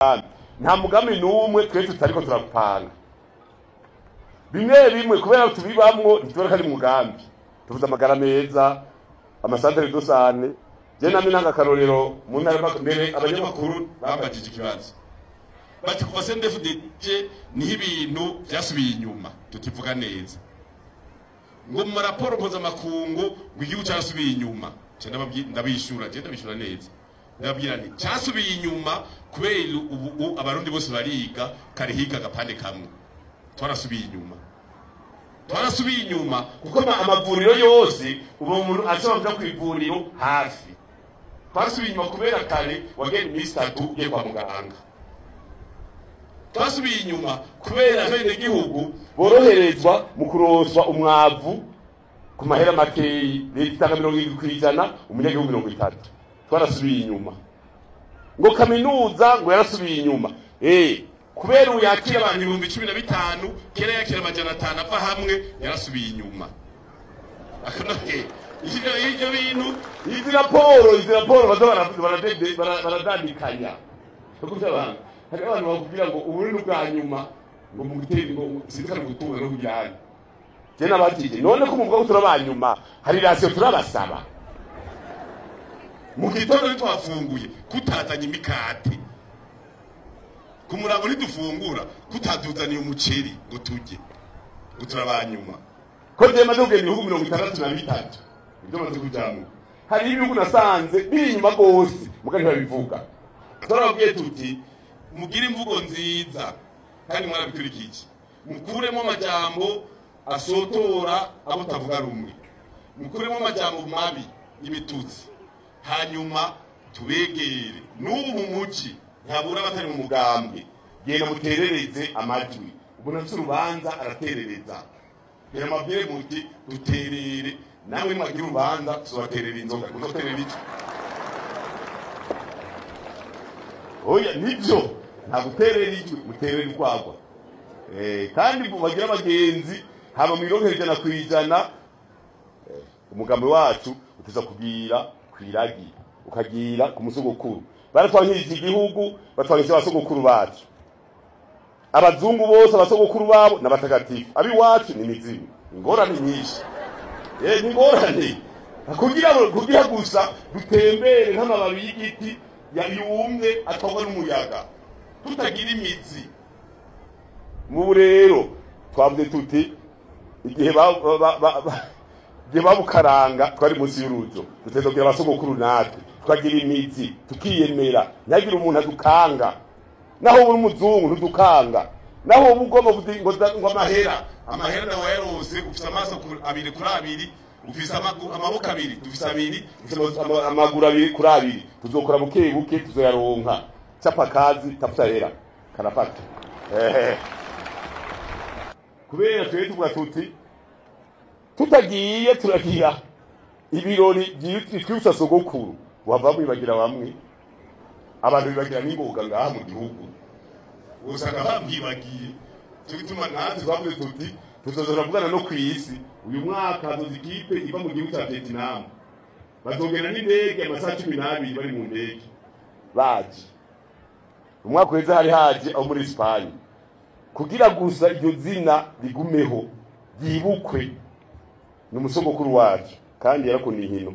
nta mugambi n'umwe twe tutariko turapanga bimwe kubera tubibamwo ntitubera kandi mugambi tuvuze amagara meza amasantere dosane je nami nanga karorero mu ntara mbere abanyamakuru bambajije ikibazo bati kuva CNDD-FDD niho ibintu byasubiye inyuma tutivuga neza ngo mu raporo mpuzamakungu ngo igihugu cyasubiye inyuma ndabishura neza ndababwira nti cyasubiye inyuma kubera ubu abarundi bose bariga karihiga gapande kamwe twarasubiye inyuma kuko amavuriro yose ubu umuntu ashobora kwivuriro hafi twasubiye inyuma kubera kare wagenda iminsi 3 ugiye kwa muganga twasubiye inyuma kubera bene gihugu boroherezwa mu kuroswa umwavu ku mahera makeyi leta 70% umunyagihugu 30 twarasubiye inyuma ngo kaminuza ngo yarasubiye inyuma kubera uyakira abantu 15,000 kera yakira amajana 5 ava hamwe yarasubiye inyuma akanoke ibyo bintu izi raporo baradandikanya kuko abantu hari abantu bakubwira ngo uburindu bwa nyuma ngo mu giteri ngo sizikana gutunga no kujyana je nabatije none ko muvuga ko turabanyuma hari rasiyo turabasaba mu gitondo twafunguye kutazanye imikate kumurango ntidufungura kutaduzaniye umuceri ngo tujye ngo turabanyuma ko je maduge ni 63 ibyo maze kujyamo hari ibihugu nasanze biri inyuma gose mugani babivuga turabwiye tuti mugire imvugo nziza kandi mwarabikurikije mukuremo amajambo asotora abo tavuga rumwe mukuremo amajambo mabi y'ibitutsi hanyuma tubegere n'ubu mu muci ntabura batari mu mugambi genda muterereze amajwi ubwo nafite urubanza araterereza rero mabwire muti duterere nawe mwagira urubanza tuzaterera inzoga uzoterera iki oya nibyo ntaguterera iki muterera kwagwa kandi bagira abagenzi haba mu irohereje na kwijana umugambi wacu uteza kugira kwiragi ukagira ku musogokuru baratwankirije igihugu batwankirije abasogokuru bacu abazungu bose abasogokuru babo n'abatagatifu abi wacu ni mizimu ingorane nyinshi ni ingorane kugira gusa dutembere nk'amababi y'igiti yumye atwagwa n'umuyaga tutagira imizi mu rero twavuze tuti igihe babukaranga twari munsi y'urujo duteza kugira abasogokuru natwe twagira imizi tukiyemera nyagira umuntu adukanga naho uri umuzungu ntudukanga naho ubugomba ngo amahera nawe yarose ufise amaso abiri kuri abiri ufise amaboko abiri dufise abiri amaguru abiri kuri abiri tuzokora buke tuzoyaronka chapa kazi tafuta hera kanapata kubera tuvuga tuti tutagiye turagira ibirori byitwitsa sogokuru wava mwibagira bamwe abantu bibagira n'ingoga ngaha mu gihugu usanga bamwibagiye cyo gituma natwe bavuze tuti tuzozora kuvugana no kwisi uyu mwaka hazoza ikipe iva mu gihugu cya Vietnam bazogera n'indege amasaha 12 bari mu ndege baje umwaka weze hari haje aho muri Spain kugira gusa iryo zina rigumeho yibukwe n'umusogokuru wacu kandi yarakoniye hino